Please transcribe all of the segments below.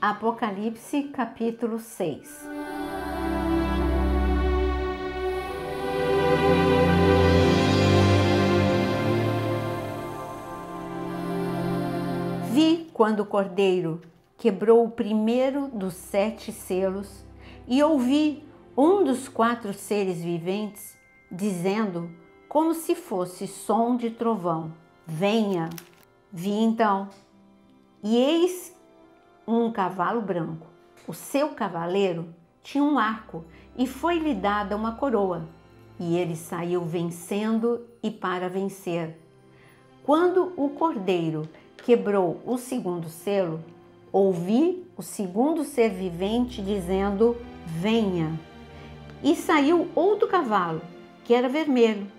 Apocalipse capítulo 6. Vi quando o Cordeiro quebrou o primeiro dos 7 selos e ouvi um dos 4 seres viventes dizendo, como se fosse som de trovão: venha! Vi então, e eis um cavalo branco. O seu cavaleiro tinha um arco e foi-lhe dada uma coroa, e ele saiu vencendo e para vencer. Quando o Cordeiro quebrou o segundo selo, ouvi o segundo ser vivente dizendo, venha! E saiu outro cavalo, que era vermelho,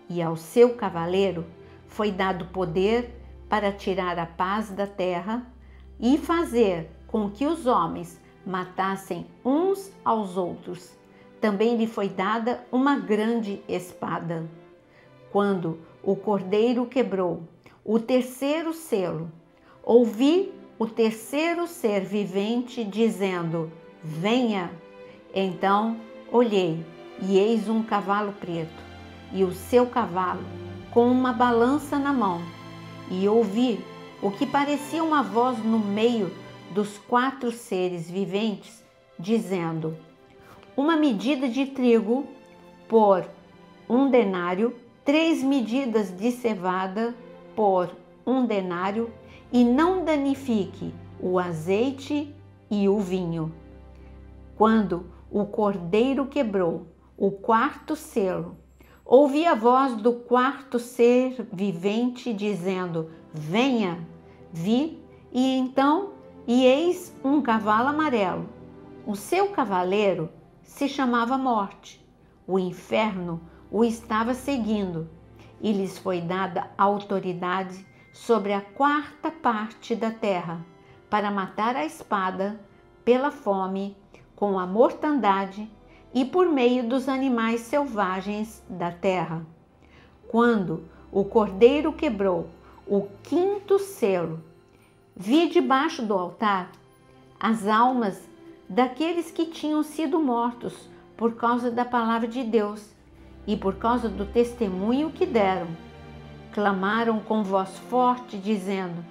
e ao seu cavaleiro foi dado poder para tirar a paz da terra e fazer com que os homens matassem uns aos outros. Também lhe foi dada uma grande espada. Quando o Cordeiro quebrou o terceiro selo, ouvi o terceiro ser vivente dizendo, venha! Então olhei, e eis um cavalo preto, e o seu cavalo com uma balança na mão, e ouvi o que parecia uma voz no meio dos 4 seres viventes, dizendo, uma medida de trigo por 1 denário, 3 medidas de cevada por 1 denário, e não danifique o azeite e o vinho. Quando o Cordeiro quebrou o 4º selo, ouvi a voz do 4º ser vivente dizendo, venha! Vi, e então, e eis um cavalo amarelo. O seu cavaleiro se chamava Morte. O inferno o estava seguindo, e lhes foi dada autoridade sobre a 4ª parte da terra, para matar a espada, pela fome, com a mortandade e por meio dos animais selvagens da terra. Quando o Cordeiro quebrou o 5º selo, vi debaixo do altar as almas daqueles que tinham sido mortos por causa da palavra de Deus e por causa do testemunho que deram. Clamaram com voz forte, dizendo,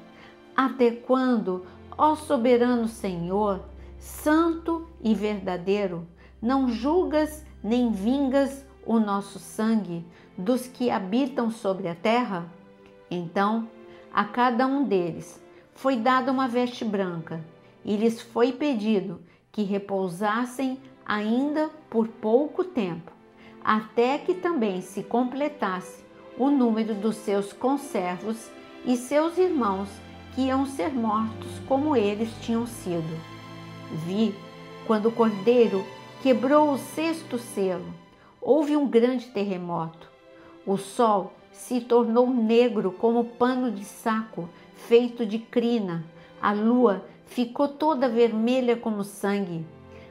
até quando, ó soberano Senhor, santo e verdadeiro, não julgas nem vingas o nosso sangue dos que habitam sobre a terra? Então, a cada um deles foi dada uma veste branca, e lhes foi pedido que repousassem ainda por pouco tempo, até que também se completasse o número dos seus conservos e seus irmãos que iam ser mortos como eles tinham sido. Vi, quando o Cordeiro quebrou o 6º selo, houve um grande terremoto. O sol se tornou negro como pano de saco feito de crina. A lua ficou toda vermelha como sangue.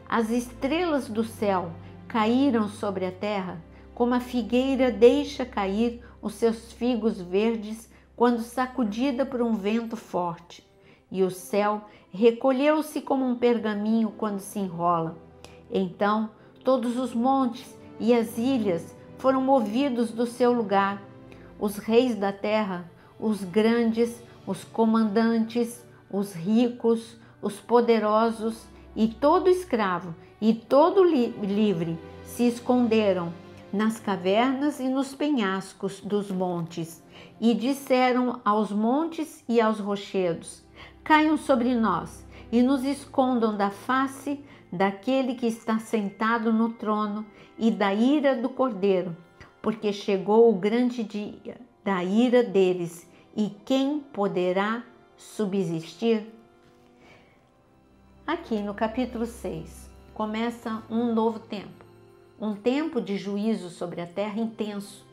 As estrelas do céu caíram sobre a terra, como a figueira deixa cair os seus figos verdes quando sacudida por um vento forte. E o céu recolheu-se como um pergaminho quando se enrola. Então todos os montes e as ilhas foram movidos do seu lugar. Os reis da terra, os grandes, os comandantes, os ricos, os poderosos e todo escravo e todo livre se esconderam nas cavernas e nos penhascos dos montes e disseram aos montes e aos rochedos, caiam sobre nós e nos escondam da face daquele que está sentado no trono e da ira do Cordeiro, porque chegou o grande dia da ira deles, e quem poderá subsistir? Aqui no capítulo 6 começa um novo tempo, um tempo de juízo sobre a terra intenso.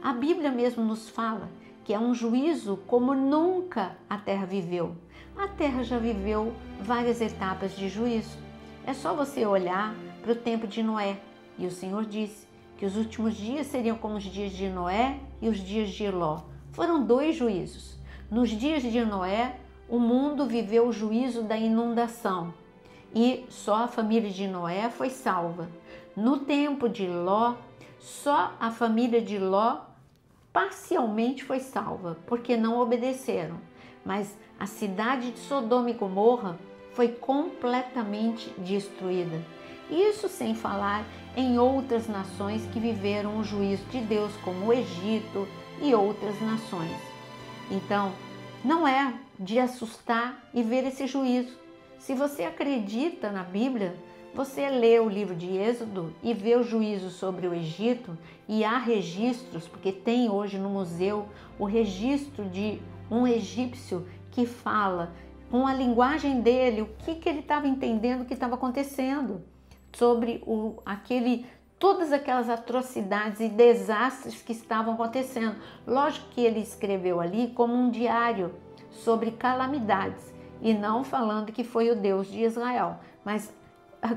A Bíblia mesmo nos fala que é um juízo como nunca a terra viveu. A terra já viveu várias etapas de juízo. É só você olhar para o tempo de Noé, e o Senhor disse que os últimos dias seriam como os dias de Noé e os dias de Ló. Foram 2 juízos. Nos dias de Noé, o mundo viveu o juízo da inundação e só a família de Noé foi salva. No tempo de Ló, só a família de Ló parcialmente foi salva, porque não obedeceram. Mas a cidade de Sodoma e Gomorra foi completamente destruída. Isso sem falar em outras nações que viveram o juízo de Deus, como o Egito e outras nações. Então, não é de assustar e ver esse juízo. Se você acredita na Bíblia, você lê o livro de Êxodo e vê o juízo sobre o Egito, e há registros, porque tem hoje no museu o registro de um egípcio que fala com a linguagem dele o que ele estava entendendo, o que estava acontecendo, sobre todas aquelas atrocidades e desastres que estavam acontecendo. Lógico que ele escreveu ali como um diário sobre calamidades, e não falando que foi o Deus de Israel, mas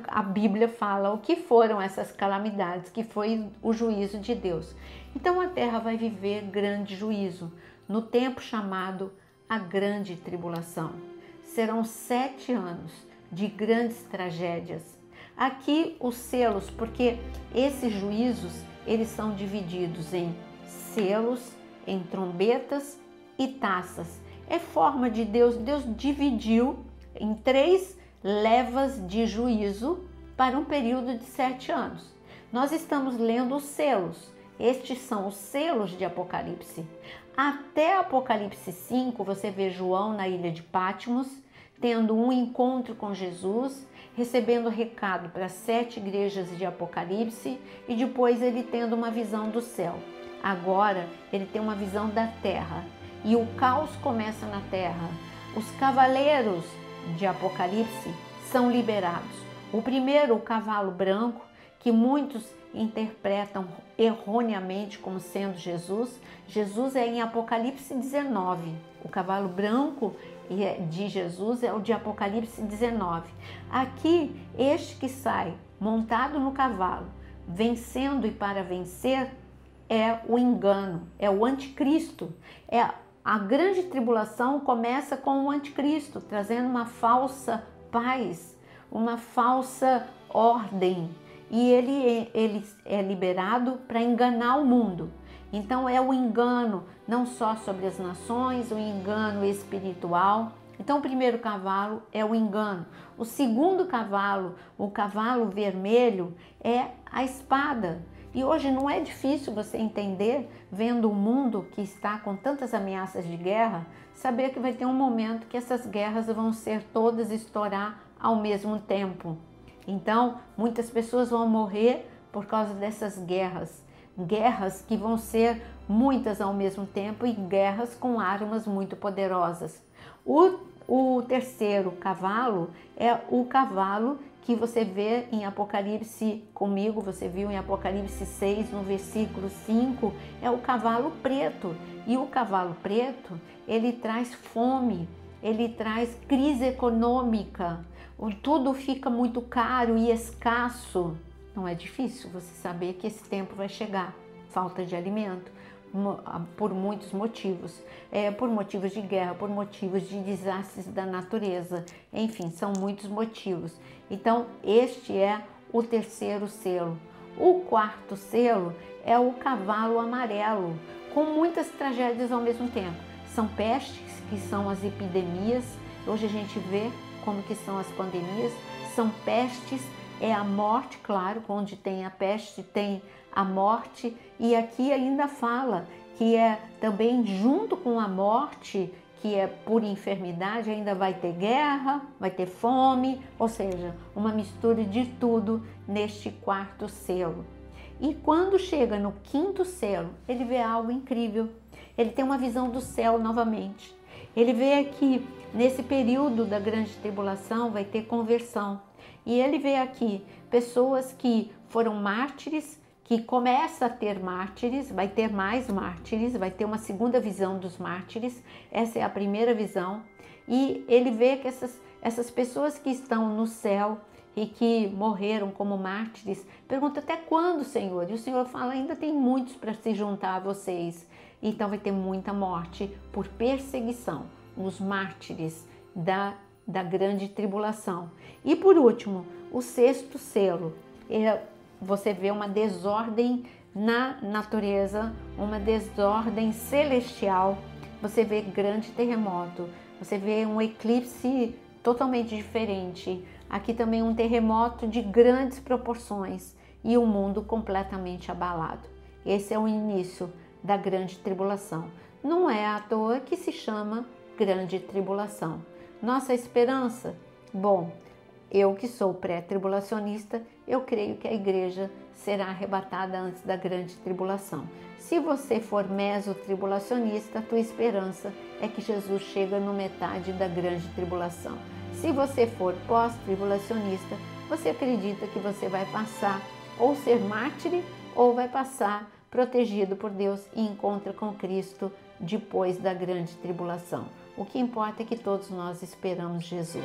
a Bíblia fala o que foram essas calamidades, que foi o juízo de Deus. Então a terra vai viver grande juízo, no tempo chamado a grande tribulação. Serão 7 anos de grandes tragédias. Aqui os selos, porque esses juízos, eles são divididos em selos, em trombetas e taças. É forma de Deus. Deus dividiu em 3 levas de juízo para um período de 7 anos. Nós estamos lendo os selos. Estes são os selos de Apocalipse. Até Apocalipse 5, você vê João na ilha de Patmos, tendo um encontro com Jesus, recebendo recado para 7 igrejas de Apocalipse, e depois ele tendo uma visão do céu. Agora ele tem uma visão da terra, e o caos começa na terra. Os cavaleiros de Apocalipse são liberados. O primeiro, o cavalo branco, que muitos interpretam erroneamente como sendo Jesus. Jesus é em Apocalipse 19. O cavalo branco de Jesus é o de Apocalipse 19. Aqui, este que sai montado no cavalo, vencendo e para vencer, é o engano, é o anticristo. A grande tribulação começa com o anticristo, trazendo uma falsa paz, uma falsa ordem. E ele é liberado para enganar o mundo. Então é o engano, não só sobre as nações, o engano espiritual. Então o primeiro cavalo é o engano. O segundo cavalo, o cavalo vermelho, é a espada. E hoje não é difícil você entender, vendo o mundo que está com tantas ameaças de guerra, saber que vai ter um momento que essas guerras vão ser todas estourar ao mesmo tempo. Então, muitas pessoas vão morrer por causa dessas guerras. Guerras que vão ser muitas ao mesmo tempo e guerras com armas muito poderosas. O terceiro cavalo é o cavalo que você vê em Apocalipse comigo, você viu em Apocalipse 6, no versículo 5, é o cavalo preto. E o cavalo preto, ele traz fome, ele traz crise econômica, tudo fica muito caro e escasso. Não é difícil você saber que esse tempo vai chegar. Falta de alimento, por muitos motivos, por motivos de guerra, por motivos de desastres da natureza, enfim, são muitos motivos. Então, este é o terceiro selo. O quarto selo é o cavalo amarelo, com muitas tragédias ao mesmo tempo. São pestes, que são as epidemias, hoje a gente vê como que são as pandemias, são pestes, é a morte, claro, onde tem a peste, tem a morte, e aqui ainda fala que é também junto com a morte, que é por enfermidade, ainda vai ter guerra, vai ter fome, ou seja, uma mistura de tudo neste quarto selo. E quando chega no quinto selo, ele vê algo incrível, ele tem uma visão do céu novamente. Ele vê que nesse período da grande tribulação vai ter conversão. E ele vê aqui pessoas que foram mártires, que começa a ter mártires, vai ter mais mártires, vai ter uma segunda visão dos mártires. Essa é a primeira visão. E ele vê que essas pessoas que estão no céu e que morreram como mártires, pergunta: até quando, Senhor? E o Senhor fala: ainda tem muitos para se juntar a vocês. Então vai ter muita morte por perseguição, os mártires da grande tribulação. E por último, o sexto selo. Você vê uma desordem na natureza, uma desordem celestial. Você vê grande terremoto, você vê um eclipse totalmente diferente. Aqui também um terremoto de grandes proporções e o mundo completamente abalado. Esse é o início da grande tribulação. Não é à toa que se chama grande tribulação. Nossa esperança? Bom, eu que sou pré-tribulacionista, eu creio que a igreja será arrebatada antes da grande tribulação. Se você for meso-tribulacionista, a tua esperança é que Jesus chega no metade da grande tribulação. Se você for pós-tribulacionista, você acredita que você vai passar ou ser mártir ou vai passar protegido por Deus e encontra com Cristo depois da grande tribulação. O que importa é que todos nós esperamos Jesus.